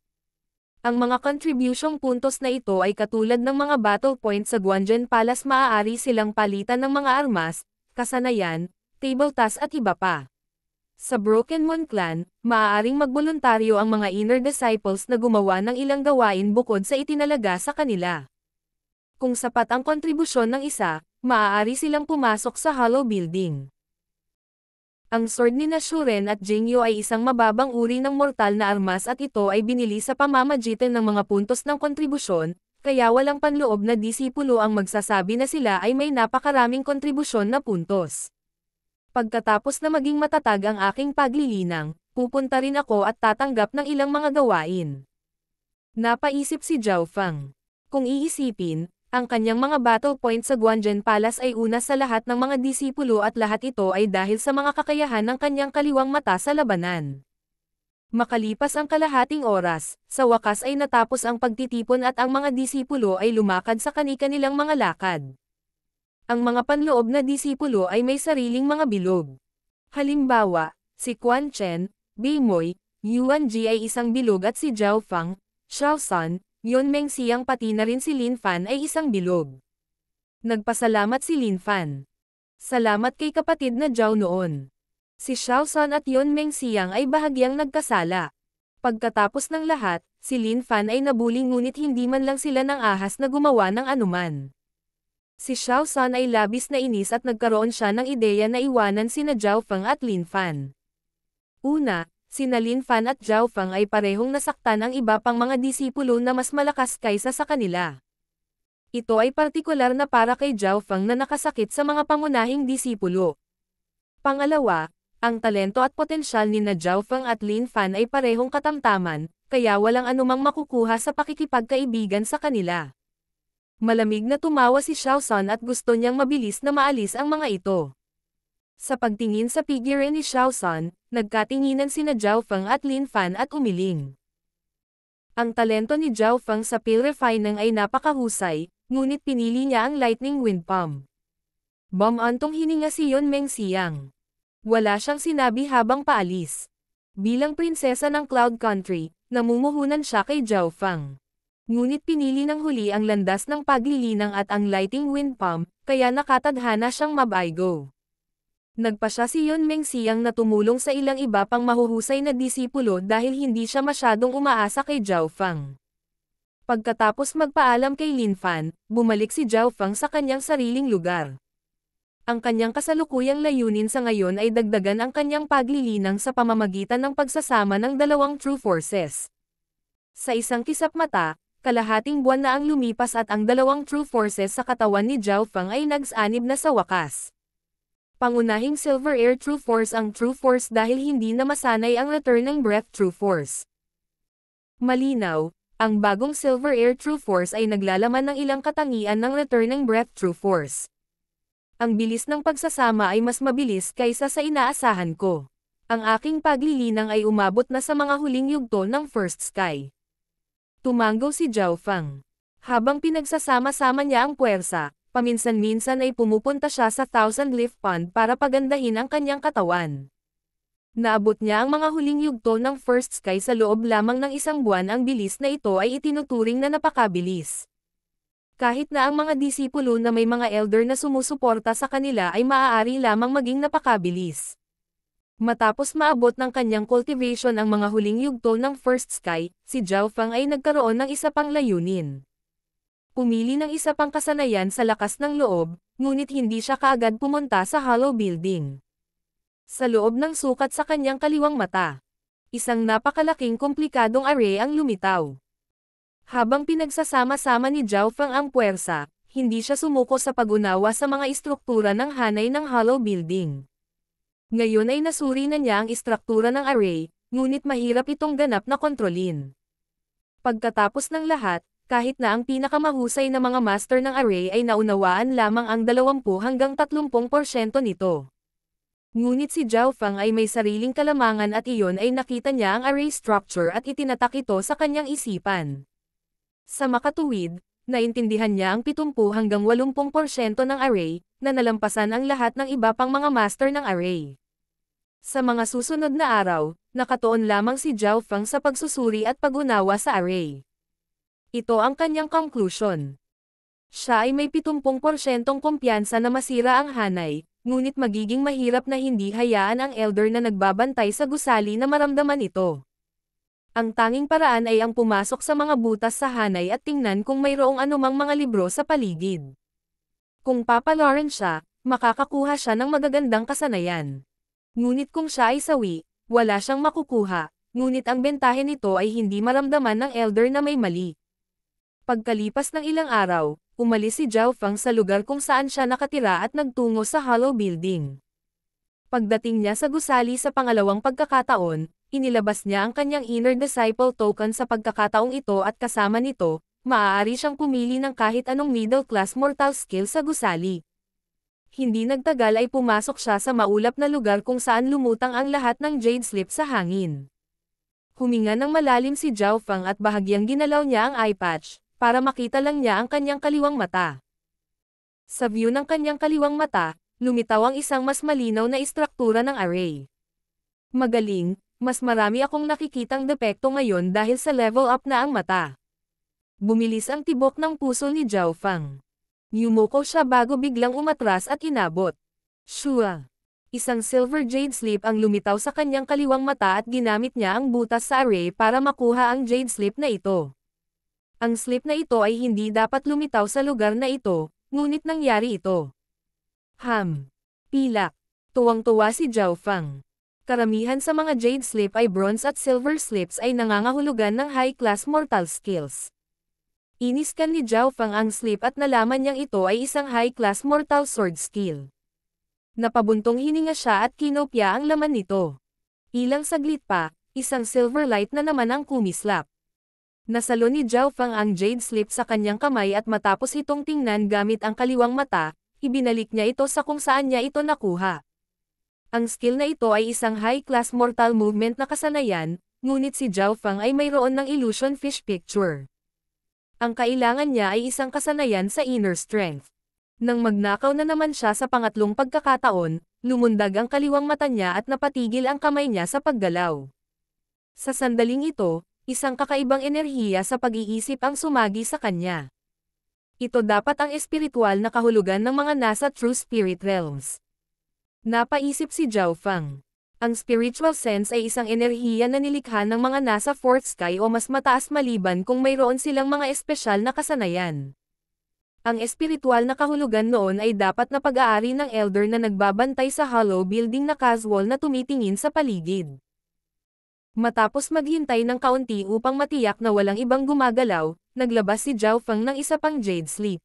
Ang mga contribution puntos na ito ay katulad ng mga battle points sa Guanzhen Palace, maaari silang palitan ng mga armas, kasanayan, table tasks at iba pa. Sa Broken Moon Clan, maaaring magboluntaryo ang mga inner disciples na gumawa ng ilang gawain bukod sa itinalaga sa kanila. Kung sapat ang kontribusyon ng isa, maaari silang pumasok sa Hollow Building. Ang sword ni Shuren at Jingyo ay isang mababang uri ng mortal na armas at ito ay binili sa pamamagitan ng mga puntos ng kontribusyon, kaya walang panloob na disipulo ang magsasabi na sila ay may napakaraming kontribusyon na puntos. Pagkatapos na maging matatag ang aking paglilinang, pupunta rin ako at tatanggap ng ilang mga gawain. Napaisip si Zhao Feng. Kung iisipin, ang kanyang mga battle points sa Guanzhen Palace ay una sa lahat ng mga disipulo at lahat ito ay dahil sa mga kakayahan ng kanyang kaliwang mata sa labanan. Makalipas ang kalahating oras, sa wakas ay natapos ang pagtitipon at ang mga disipulo ay lumakad sa kani-kanilang mga lakad. Ang mga panloob na disipulo ay may sariling mga bilog. Halimbawa, si Quan Chen, Beimoy, Yuan Ji ay isang bilog at si Zhao Feng, Xiao San, Yon Mengxiang pati na rin si Lin Fan ay isang bilog. Nagpasalamat si Lin Fan. Salamat kay kapatid na Zhao noon. Si Xiao San at Yon Mengxiang ay bahagyang nagkasala. Pagkatapos ng lahat, si Lin Fan ay nabuli ngunit hindi man lang sila ng ahas na gumawa ng anuman. Si Xiao San ay labis na inis at nagkaroon siya ng ideya na iwanan sina Zhao Feng at Lin Fan. Una, sina Lin Fan at Zhao Feng ay parehong nasaktan ang iba pang mga disipulo na mas malakas kaysa sa kanila. Ito ay partikular na para kay Zhao Feng na nakasakit sa mga pangunahing disipulo. Pangalawa, ang talento at potensyal ni Zhao Feng at Lin Fan ay parehong katamtaman, kaya walang anumang makukuha sa pakikipagkaibigan sa kanila. Malamig na tumawa si Xiao San at gusto niyang mabilis na maalis ang mga ito. Sa pagtingin sa figure ni Xiao San, nagkatinginan sina Zhao Feng at Lin Fan at umiling. Ang talento ni Zhao Feng sa pale refining ay napakahusay, ngunit pinili niya ang Lightning Wind Palm. Bumantong hininga si Yon Mengxiang. Wala siyang sinabi habang paalis. Bilang prinsesa ng Cloud Country, namumuhunan siya kay Zhao Feng. Ngunit pinili ng huli ang landas ng paglilinang at ang Lightning Wind Palm, kaya nakatadhana siyang mabaigo. Nagpa siya si Yon Mengxiang na tumulong sa ilang iba pang mahuhusay na disipulo dahil hindi siya masyadong umaasa kay Zhao Feng. Pagkatapos magpaalam kay Lin Fan, bumalik si Zhao Feng sa kanyang sariling lugar. Ang kanyang kasalukuyang layunin sa ngayon ay dagdagan ang kanyang paglilinang sa pamamagitan ng pagsasama ng dalawang true forces. Sa isang kisap mata, Kalahating buwan na ang lumipas at ang dalawang true forces sa katawan ni Zhao Feng ay nagsanib na sa wakas. Pangunahing Silver Air True Force ang True Force dahil hindi na masanay ang Return ng Breath True Force. Malinaw, ang bagong Silver Air True Force ay naglalaman ng ilang katangian ng Return ng Breath True Force. Ang bilis ng pagsasama ay mas mabilis kaysa sa inaasahan ko. Ang aking paglilinang ay umabot na sa mga huling yugto ng First Sky. Tumanggaw si Zhao Feng. Habang pinagsasama-sama niya ang puwersa, paminsan-minsan ay pumupunta siya sa Thousand Leaf Pond para pagandahin ang kanyang katawan. Naabot niya ang mga huling yugto ng First Sky sa loob lamang ng isang buwan. Ang bilis na ito ay itinuturing na napakabilis. Kahit na ang mga disipulo na may mga elder na sumusuporta sa kanila ay maaari lamang maging napakabilis. Matapos maabot ng kanyang cultivation ang mga huling yugto ng First Sky, si Zhao Feng ay nagkaroon ng isa pang layunin. Pumili ng isa pang kasanayan sa lakas ng loob, ngunit hindi siya kaagad pumunta sa Hollow Building. Sa loob ng sukat sa kanyang kaliwang mata, isang napakalaking komplikadong array ang lumitaw. Habang pinagsasama-sama ni Zhao Feng ang puwersa, hindi siya sumuko sa pag-unawa sa mga istruktura ng hanay ng Hollow Building. Ngayon ay nasuri na niya ang istruktura ng array, ngunit mahirap itong ganap na kontrolin. Pagkatapos ng lahat, kahit na ang pinakamahusay na mga master ng array ay naunawaan lamang ang 20 hanggang 30% nito. Ngunit si Zhao Feng ay may sariling kalamangan at iyon ay nakita niya ang array structure at itinatak ito sa kanyang isipan. Sa makatuwid, naintindihan niya ang 70 hanggang 80% ng array, na nalampasan ang lahat ng iba pang mga master ng array. Sa mga susunod na araw, nakatuon lamang si Zhao Feng sa pagsusuri at pag-unawa sa array. Ito ang kanyang conclusion. Siya ay may 70% kumpiyansa na masira ang hanay, ngunit magiging mahirap na hindi hayaan ang elder na nagbabantay sa gusali na maramdaman ito. Ang tanging paraan ay ang pumasok sa mga butas sa hanay at tingnan kung mayroong anumang mga libro sa paligid. Kung papalaran siya, makakakuha siya ng magagandang kasanayan. Ngunit kung siya ay sawi, wala siyang makukuha, ngunit ang bentahe nito ay hindi maramdaman ng elder na may mali. Pagkalipas ng ilang araw, umalis si Zhao Feng sa lugar kung saan siya nakatira at nagtungo sa Hollow Building. Pagdating niya sa gusali sa pangalawang pagkakataon, inilabas niya ang kanyang Inner Disciple Token sa pagkakataong ito at kasama nito, maaari siyang pumili ng kahit anong middle-class mortal skill sa gusali. Hindi nagtagal ay pumasok siya sa maulap na lugar kung saan lumutang ang lahat ng Jade Slip sa hangin. Huminga ng malalim si Zhao Feng at bahagyang ginalaw niya ang eye patch, para makita lang niya ang kanyang kaliwang mata. Sa view ng kanyang kaliwang mata, lumitaw ang isang mas malinaw na istruktura ng array. Magaling, mas marami akong nakikitang depekto ngayon dahil sa level up na ang mata. Bumilis ang tibok ng puso ni Zhao Feng. Yumuko siya bago biglang umatras at inabot. Shua! Isang silver jade slip ang lumitaw sa kanyang kaliwang mata at ginamit niya ang butas sa array para makuha ang jade slip na ito. Ang slip na ito ay hindi dapat lumitaw sa lugar na ito, ngunit nangyari ito. Pilak. Tuwang-tuwa si Zhao Feng. Karamihan sa mga jade slip ay bronze at silver slips ay nangangahulugan ng high-class mortal skills. Iniskan ni Zhao Feng ang slip at nalaman niyang ito ay isang high-class mortal sword skill. Napabuntong hininga siya at kinopya ang laman nito. Ilang saglit pa, isang silver light na naman ang kumislap. Nasalo ni Zhao Feng ang jade slip sa kanyang kamay at matapos itong tingnan gamit ang kaliwang mata, ibinalik niya ito sa kung saan niya ito nakuha. Ang skill na ito ay isang high-class mortal movement na kasanayan, ngunit si Zhao Feng ay mayroon ng illusion fish picture. Ang kailangan niya ay isang kasanayan sa inner strength. Nang magnakaw na naman siya sa pangatlong pagkakataon, lumundag ang kaliwang mata niya at napatigil ang kamay niya sa paggalaw. Sa sandaling ito, isang kakaibang enerhiya sa pag-iisip ang sumagi sa kanya. Ito dapat ang espiritual na kahulugan ng mga nasa True Spirit Realms. Napaisip si Zhao Feng. Ang spiritual sense ay isang enerhiya na nilikha ng mga nasa fourth sky o mas mataas maliban kung mayroon silang mga espesyal na kasanayan. Ang espiritual na kahulugan noon ay dapat na pag-aari ng elder na nagbabantay sa hollow building na casual na tumitingin sa paligid. Matapos maghintay ng kaunti upang matiyak na walang ibang gumagalaw, naglabas si Zhao Feng ng isa pang Jade Sleep.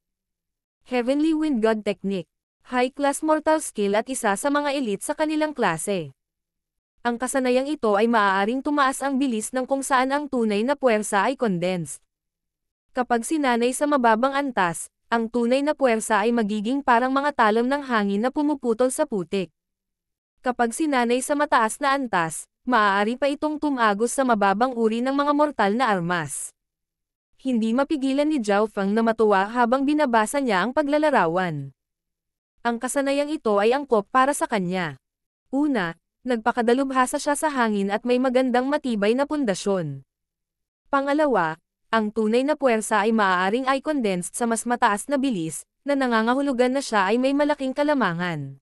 Heavenly Wind God Technique. High-class mortal skill at isa sa mga elite sa kanilang klase. Ang kasanayang ito ay maaaring tumaas ang bilis ng kung saan ang tunay na puwersa ay condensed. Kapag sinanay sa mababang antas, ang tunay na puwersa ay magiging parang mga talon ng hangin na pumuputol sa putik. Kapag sinanay sa mataas na antas, maaari pa itong tumagos sa mababang uri ng mga mortal na armas. Hindi mapigilan ni Zhao Feng na matuwa habang binabasa niya ang paglalarawan. Ang kasanayang ito ay angkop para sa kanya. Una, nagpakadalubhasa siya sa hangin at may magandang matibay na pundasyon. Pangalawa, ang tunay na puwersa ay maaaring ay condensed sa mas mataas na bilis, na nangangahulugan na siya ay may malaking kalamangan.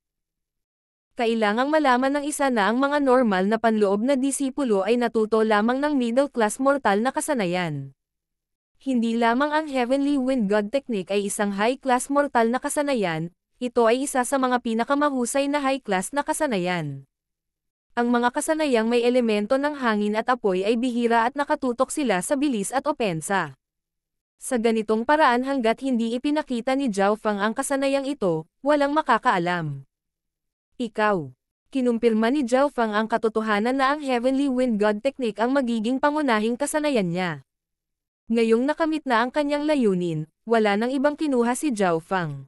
Kailangang malaman ng isa na ang mga normal na panloob na disipulo ay natuto lamang ng middle-class mortal na kasanayan. Hindi lamang ang Heavenly Wind God Technique ay isang high-class mortal na kasanayan, ito ay isa sa mga pinakamahusay na high-class na kasanayan. Ang mga kasanayang may elemento ng hangin at apoy ay bihira at nakatutok sila sa bilis at opensa. Sa ganitong paraan hanggat hindi ipinakita ni Zhao Feng ang kasanayang ito, walang makakaalam. Ikaw. Kinumpirma ni Zhao Feng ang katotohanan na ang Heavenly Wind God Technique ang magiging pangunahing kasanayan niya. Ngayong nakamit na ang kanyang layunin, wala nang ibang kinuha si Zhao Feng.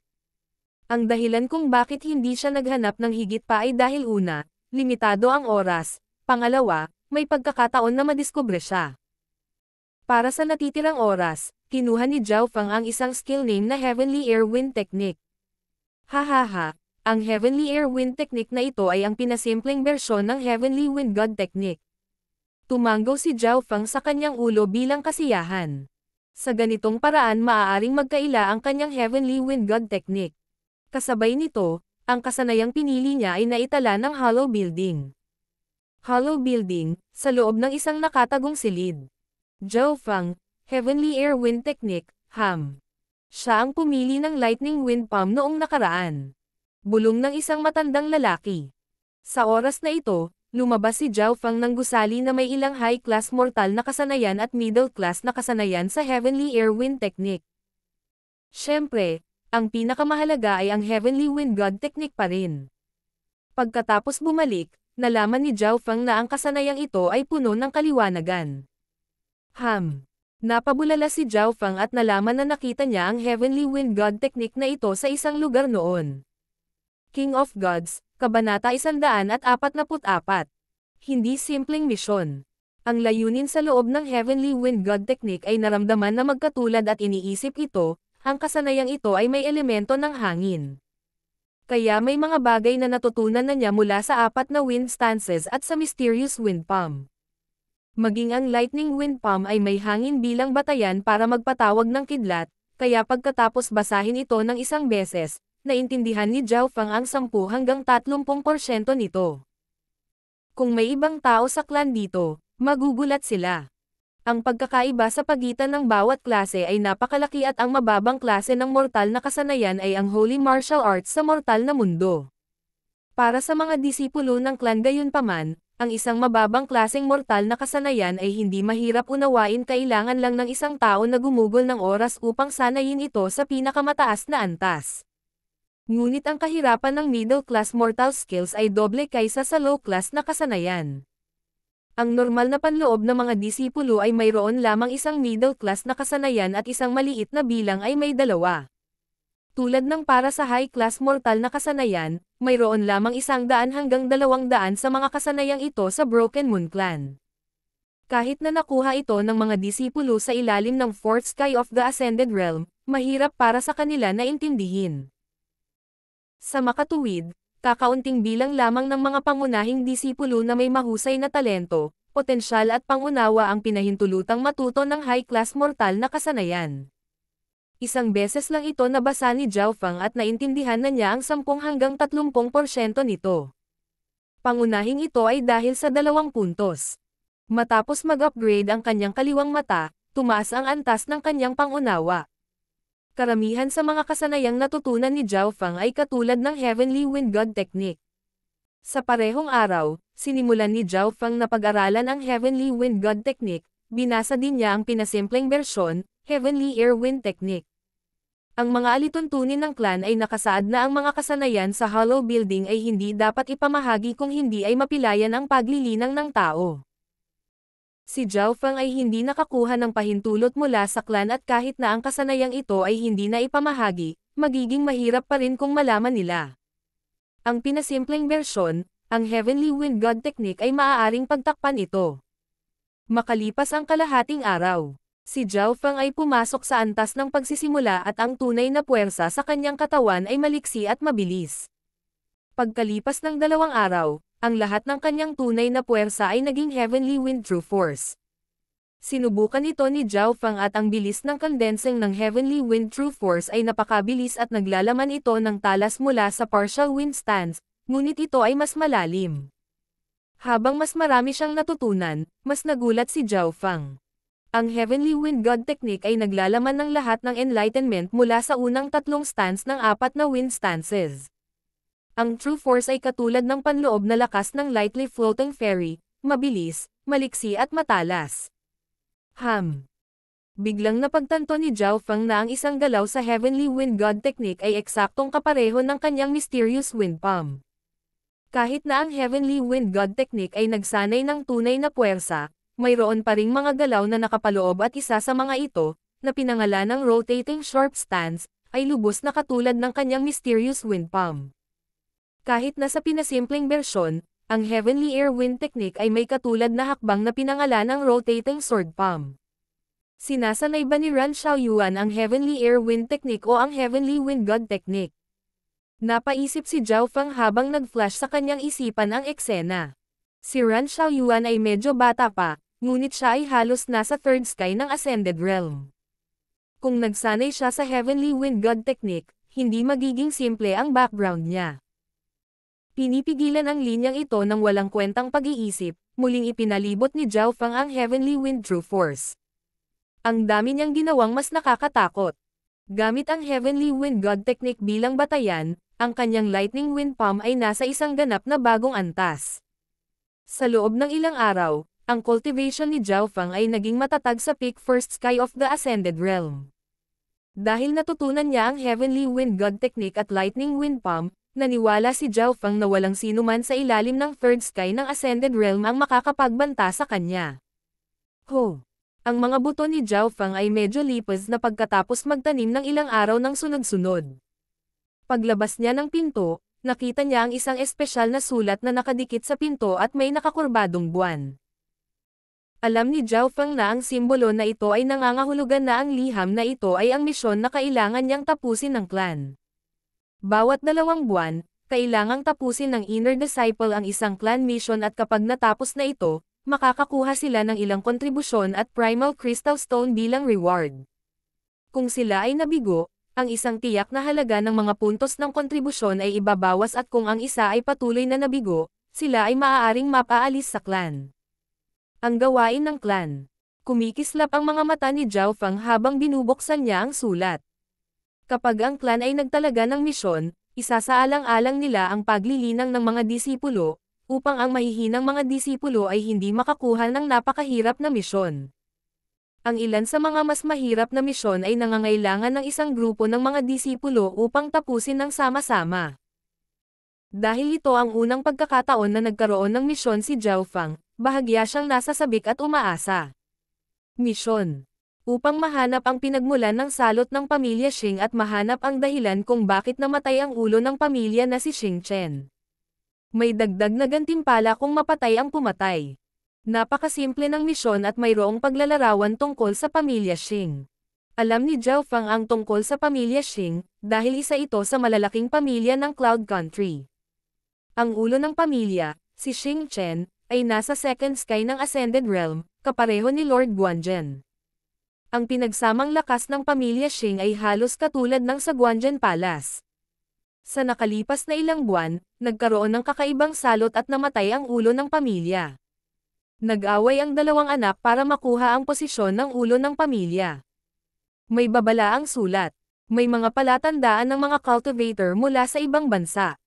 Ang dahilan kung bakit hindi siya naghanap ng higit pa ay dahil una, limitado ang oras, pangalawa, may pagkakataon na madiskubre siya. Para sa natitirang oras, kinuha ni Zhao Feng ang isang skill name na Heavenly Air Wind Technique. Hahaha, ang Heavenly Air Wind Technique na ito ay ang pinasimpleng bersyon ng Heavenly Wind God Technique. Tumanggo si Zhao Feng sa kanyang ulo bilang kasiyahan. Sa ganitong paraan maaaring magkaila ang kanyang Heavenly Wind God Technique. Kasabay nito, ang kasanayang pinili niya ay naitala ng Hollow Building. Hollow Building, sa loob ng isang nakatagong silid. Zhao Feng, Heavenly Air Wind Technique, HAM. Siya ang pumili ng Lightning Wind Palm noong nakaraan. Bulong ng isang matandang lalaki. Sa oras na ito, lumabas si Zhao Feng ng gusali na may ilang high-class mortal na kasanayan at middle-class na kasanayan sa Heavenly Air Wind Technique. Siyempre, ang pinakamahalaga ay ang Heavenly Wind God Technique pa rin. Pagkatapos bumalik, nalaman ni Zhao Feng na ang kasanayang ito ay puno ng kaliwanagan. Napabulala si Zhao Feng at nalaman na nakita niya ang Heavenly Wind God Technique na ito sa isang lugar noon. King of Gods, Kabanata 144. Hindi simpleng misyon. Ang layunin sa loob ng Heavenly Wind God Technique ay naramdaman na magkatulad at iniisip ito, ang kasanayang ito ay may elemento ng hangin. Kaya may mga bagay na natutunan na niya mula sa 4 na wind stances at sa mysterious wind palm. Maging ang lightning wind palm ay may hangin bilang batayan para magpatawag ng kidlat, kaya pagkatapos basahin ito ng isang beses, naintindihan ni Zhao Feng ang 10 hanggang 30% nito. Kung may ibang tao sa clan dito, magugulat sila. Ang pagkakaiba sa pagitan ng bawat klase ay napakalaki at ang mababang klase ng mortal na kasanayan ay ang Holy Martial Arts sa mortal na mundo. Para sa mga disipulo ng clan gayunpaman, ang isang mababang klaseng mortal na kasanayan ay hindi mahirap unawain, kailangan lang ng isang tao na gumugol ng oras upang sanayin ito sa pinakamataas na antas. Ngunit ang kahirapan ng middle-class mortal skills ay doble kaysa sa low-class na kasanayan. Ang normal na panloob ng mga disipulo ay mayroon lamang isang middle-class na kasanayan at isang maliit na bilang ay may 2. Tulad ng para sa high-class mortal na kasanayan, mayroon lamang 100 hanggang 200 sa mga kasanayang ito sa Broken Moon Clan. Kahit na nakuha ito ng mga disipulo sa ilalim ng 4th Sky of the Ascended Realm, mahirap para sa kanila na intindihin. Sa makatuwid, kakaunting bilang lamang ng mga pangunahing disipulo na may mahusay na talento, potensyal at pangunawa ang pinahintulutang matuto ng high-class mortal na kasanayan. Isang beses lang ito nabasa ni Zhao Feng at naintindihan na niya ang 10 hanggang 30% nito. Pangunahing ito ay dahil sa 2 puntos. Matapos mag-upgrade ang kanyang kaliwang mata, tumaas ang antas ng kanyang pangunawa. Karamihan sa mga kasanayang natutunan ni Zhao Feng ay katulad ng Heavenly Wind God Technique. Sa parehong araw, sinimulan ni Zhao Feng na pag-aralan ang Heavenly Wind God Technique, binasa din niya ang pinasimpleng bersyon, Heavenly Air Wind Technique. Ang mga alituntunin ng clan ay nakasaad na ang mga kasanayan sa Hollow Building ay hindi dapat ipamahagi kung hindi ay mapilayan ang paglilinang ng tao. Si Zhao Feng ay hindi nakakuha ng pahintulot mula sa clan at kahit na ang kasanayang ito ay hindi na ipamahagi, magiging mahirap pa rin kung malaman nila. Ang pinasimpleng bersyon, ang Heavenly Wind God Technique ay maaaring pagtakpan ito. Makalipas ang kalahating araw, si Zhao Feng ay pumasok sa antas ng pagsisimula at ang tunay na puwersa sa kanyang katawan ay maliksi at mabilis. Pagkalipas ng 2 araw, ang lahat ng kanyang tunay na puwersa ay naging Heavenly Wind True Force. Sinubukan ito ni Zhao Feng at ang bilis ng condensing ng Heavenly Wind True Force ay napakabilis at naglalaman ito ng talas mula sa partial wind stance, ngunit ito ay mas malalim. Habang mas marami siyang natutunan, mas nagulat si Zhao Feng. Ang Heavenly Wind God Technique ay naglalaman ng lahat ng enlightenment mula sa unang 3 stance ng 4 na wind stances. Ang True Force ay katulad ng panloob na lakas ng lightly floating fairy, mabilis, maliksi at matalas. Biglang napagtanto ni Zhao Feng na ang isang galaw sa Heavenly Wind God Technique ay eksaktong kapareho ng kanyang mysterious wind palm. Kahit na ang Heavenly Wind God Technique ay nagsanay ng tunay na puwersa, mayroon pa ring mga galaw na nakapaloob at isa sa mga ito, na pinangalan ng rotating sharp stance, ay lubos na katulad ng kanyang mysterious wind palm. Kahit na sa pinasimpleng bersyon, ang Heavenly Air Wind Technique ay may katulad na hakbang na pinangalan ng rotating sword palm. Sinasanay ba ni Ran Xiaoyuan ang Heavenly Air Wind Technique o ang Heavenly Wind God Technique? Napaisip si Zhao Feng habang nag-flash sa kanyang isipan ang eksena. Si Ran Xiaoyuan ay medyo bata pa, ngunit siya ay halos nasa third sky ng Ascended Realm. Kung nagsanay siya sa Heavenly Wind God Technique, hindi magiging simple ang background niya. Pinipigilan ang linyang ito ng walang kwentang pag-iisip, muling ipinalibot ni Zhao Feng ang Heavenly Wind True Force. Ang dami niyang ginawang mas nakakatakot. Gamit ang Heavenly Wind God Technique bilang batayan, ang kanyang Lightning Wind Palm ay nasa isang ganap na bagong antas. Sa loob ng ilang araw, ang cultivation ni Zhao Feng ay naging matatag sa peak first sky of the Ascended Realm. Dahil natutunan niya ang Heavenly Wind God Technique at Lightning Wind Palm, naniwala si Zhao Feng na walang sinuman sa ilalim ng third sky ng Ascended Realm ang makakapagbanta sa kanya. Ang mga buto ni Zhao Feng ay medyo lipas na pagkatapos magtanim ng ilang araw ng sunod-sunod. Paglabas niya ng pinto, nakita niya ang isang espesyal na sulat na nakadikit sa pinto at may nakakurbadong buwan. Alam ni Zhao Feng na ang simbolo na ito ay nangangahulugan na ang liham na ito ay ang misyon na kailangan niyang tapusin ng clan. Bawat 2 buwan, kailangang tapusin ng Inner Disciple ang isang clan mission at kapag natapos na ito, makakakuha sila ng ilang kontribusyon at Primal Crystal Stone bilang reward. Kung sila ay nabigo, ang isang tiyak na halaga ng mga puntos ng kontribusyon ay ibabawas at kung ang isa ay patuloy na nabigo, sila ay maaaring mapaalis sa clan. Ang gawain ng clan. Kumikislap ang mga mata ni Zhao Feng habang binubuksan niya ang sulat. Kapag ang clan ay nagtalaga ng misyon, isasaalang-alang nila ang paglilinang ng mga disipulo, upang ang mahihinang mga disipulo ay hindi makakuha ng napakahirap na misyon. Ang ilan sa mga mas mahirap na misyon ay nangangailangan ng isang grupo ng mga disipulo upang tapusin ng sama-sama. Dahil ito ang unang pagkakataon na nagkaroon ng misyon si Zhao Feng, bahagya siyang nasasabik at umaasa. Misyon. Upang mahanap ang pinagmulan ng salot ng pamilya Xing at mahanap ang dahilan kung bakit namatay ang ulo ng pamilya na si Xing Chen. May dagdag na gantimpala kung mapatay ang pumatay. Napakasimple ng misyon at mayroong paglalarawan tungkol sa pamilya Xing. Alam ni Zhao Feng ang tungkol sa pamilya Xing, dahil isa ito sa malalaking pamilya ng Cloud Country. Ang ulo ng pamilya, si Xing Chen, ay nasa second sky ng Ascended Realm, kapareho ni Lord Guanzhen. Ang pinagsamang lakas ng pamilya Xing ay halos katulad ng sa Guanzhen Palace. Sa nakalipas na ilang buwan, nagkaroon ng kakaibang salot at namatay ang ulo ng pamilya. Nag-away ang 2 anak para makuha ang posisyon ng ulo ng pamilya. May babala ang sulat. May mga palatandaan ng mga cultivator mula sa ibang bansa.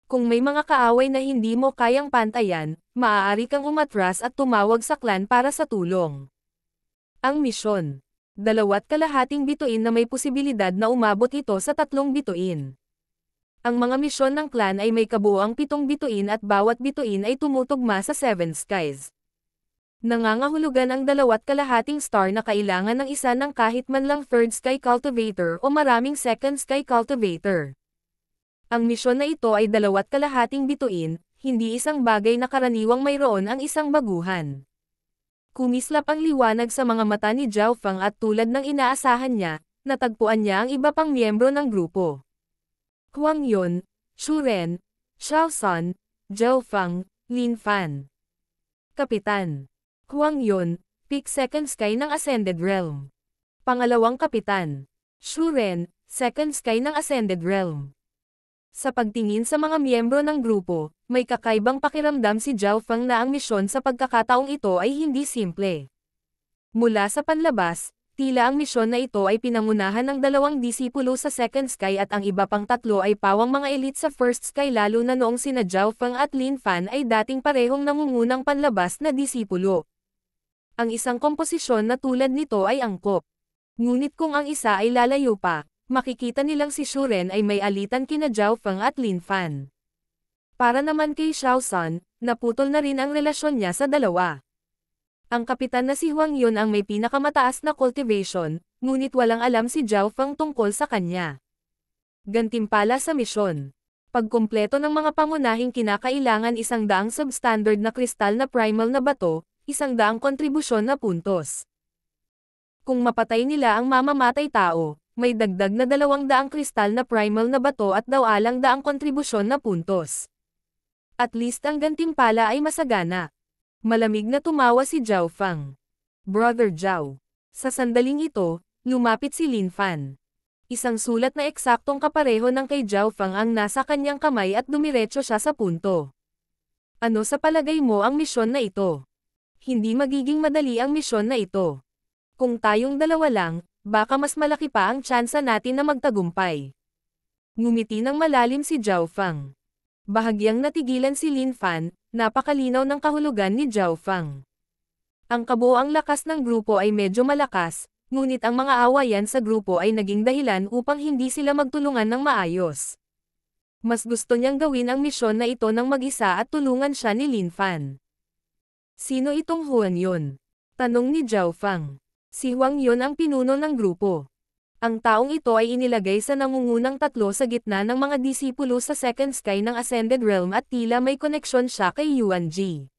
Kung may mga kaaway na hindi mo kayang pantayan, maaari kang umatras at tumawag sa clan para sa tulong. Ang misyon. 2.5 bituin na may posibilidad na umabot ito sa 3 bituin. Ang mga misyon ng clan ay may kabuuang 7 bituin at bawat bituin ay tumutugma sa 7 skies. Nangangahulugan ang 2.5 star na kailangan ng isa ng kahit man lang 3rd sky cultivator o maraming 2nd sky cultivator. Ang misyon na ito ay 2.5 bituin, hindi isang bagay na karaniwang mayroon ang isang baguhan. Kumislap ang liwanag sa mga mata ni Zhao Feng at tulad ng inaasahan niya, natagpuan niya ang iba pang miyembro ng grupo. Huang Yun, Shu Ren, Xiao San, Zhao Feng, Lin Fan. Kapitan Huang Yun, Peak 2nd Sky ng Ascended Realm. Pangalawang Kapitan Shu Ren, 2nd Sky ng Ascended Realm. Sa pagtingin sa mga miyembro ng grupo, may kakaibang pakiramdam si Zhao Feng na ang misyon sa pagkakataong ito ay hindi simple. Mula sa panlabas, tila ang misyon na ito ay pinangunahan ng 2 disipulo sa 2nd Sky at ang iba pang 3 ay pawang mga elite sa 1st Sky lalo na noong sina Zhao Feng at Lin Fan ay dating parehong nangungunang panlabas na disipulo. Ang isang komposisyon na tulad nito ay angkop. Ngunit kung ang isa ay lalayo pa, makikita nilang si Shu Ren ay may alitan kina Zhao Feng at Lin Fan. Para naman kay Xiao San, naputol na rin ang relasyon niya sa dalawa. Ang kapitan na si Huang Yun ang may pinakamataas na cultivation, ngunit walang alam si Zhao Feng tungkol sa kanya. Gantimpala sa misyon. Pagkumpleto ng mga pangunahing kinakailangan 100 substandard na kristal na primal na bato, 100 kontribusyon na puntos. Kung mapatay nila ang mamamatay tao, may dagdag na 200 kristal na primal na bato at 200 kontribusyon na puntos. At least ang gantimpala ay masagana. Malamig na tumawa si Zhao Feng. Brother Zhao. Sa sandaling ito, lumapit si Lin Fan. Isang sulat na eksaktong kapareho ng kay Zhao Feng ang nasa kanyang kamay at dumiretso siya sa punto. Ano sa palagay mo ang misyon na ito? Hindi magiging madali ang misyon na ito. Kung tayong dalawa lang, baka mas malaki pa ang tsansa natin na magtagumpay. Ngumiti ng malalim si Zhao Feng. Bahagyang natigilan si Lin Fan, napakalinaw ng kahulugan ni Zhao Feng. Ang kabuoang lakas ng grupo ay medyo malakas, ngunit ang mga awayan sa grupo ay naging dahilan upang hindi sila magtulungan ng maayos. Mas gusto niyang gawin ang misyon na ito ng mag-isa at tulungan siya ni Lin Fan. Sino itong Huang Yun? Tanong ni Zhao Feng. Si Huang Yun ang pinuno ng grupo. Ang taong ito ay inilagay sa nangungunang 3 sa gitna ng mga disipulo sa 2nd Sky ng Ascended Realm at tila may koneksyon siya kay Yuan Ji.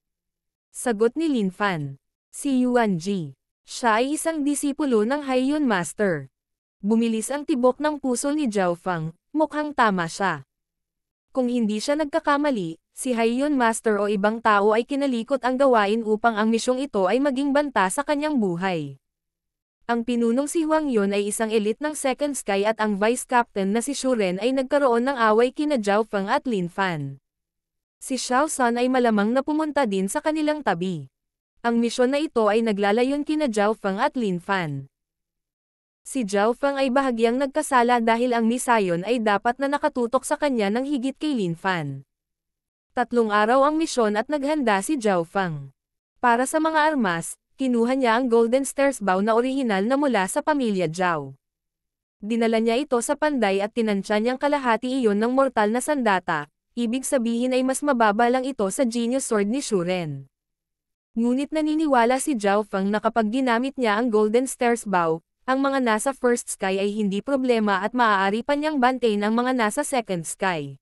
Sagot ni Lin Fan. Si Yuan Ji. Siya ay isang disipulo ng Haiyun Master. Bumilis ang tibok ng puso ni Zhao Feng, mukhang tama siya. Kung hindi siya nagkakamali, si Haiyun Master o ibang tao ay kinalikot ang gawain upang ang misyong ito ay maging banta sa kanyang buhay. Ang pinunong si Huang Yun ay isang elite ng 2nd Sky at ang vice captain na si Shu Ren ay nagkaroon ng away kina Zhao Feng at Lin Fan. Si Xiao San ay malamang na pumunta din sa kanilang tabi. Ang misyon na ito ay naglalayon kina Zhao Feng at Lin Fan. Si Zhao Feng ay bahagyang nagkasala dahil ang misayon ay dapat na nakatutok sa kanya ng higit kay Lin Fan. 3 araw ang misyon at naghanda si Zhao Feng. Para sa mga armas, kinuha niya ang Golden Stairs Bow na orihinal na mula sa pamilya Zhao. Dinala niya ito sa panday at tinansya niyang kalahati iyon ng mortal na sandata, ibig sabihin ay mas mababa lang ito sa Genius Sword ni Shu Ren. Ngunit naniniwala si Zhao Feng na kapag ginamit niya ang Golden Stairs Bow, ang mga nasa 1st Sky ay hindi problema at maaari pa niyang bantayin ang mga nasa 2nd Sky.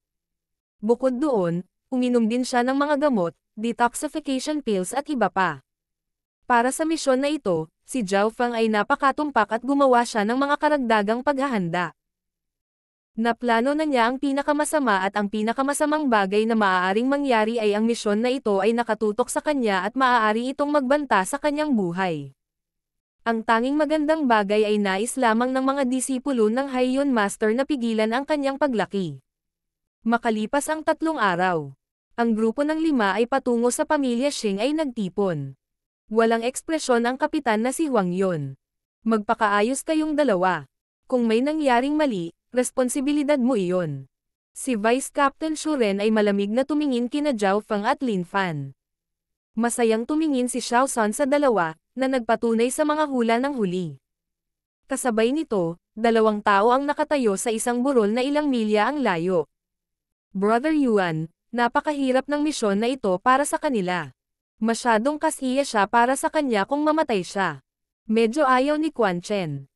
Bukod doon, uminom din siya ng mga gamot, detoxification pills at iba pa. Para sa misyon na ito, si Zhao Feng ay napakatumpak at gumawa siya ng mga karagdagang paghahanda. Naplano na niya ang pinakamasama at ang pinakamasamang bagay na maaaring mangyari ay ang misyon na ito ay nakatutok sa kanya at maaari itong magbanta sa kanyang buhay. Ang tanging magandang bagay ay nais lamang ng mga disipulo ng Haiyun Master na pigilan ang kanyang paglaki. Makalipas ang 3 araw, ang grupo ng 5 ay patungo sa pamilya Xing ay nagtipon. Walang ekspresyon ang kapitan na si Huang Yun. Magpakaayos kayong dalawa. Kung may nangyaring mali, responsibilidad mo iyon. Si Vice Captain Shu Ren ay malamig na tumingin kina Zhao Feng at Lin Fan. Masayang tumingin si Xiao San sa dalawa, na nagpatunay sa mga hula ng huli. Kasabay nito, 2 tao ang nakatayo sa isang burol na ilang milya ang layo. Brother Yuan, napakahirap ng misyon na ito para sa kanila. Masyadong kasiya siya para sa kanya kung mamatay siya. Medyo ayaw ni Quan Chen.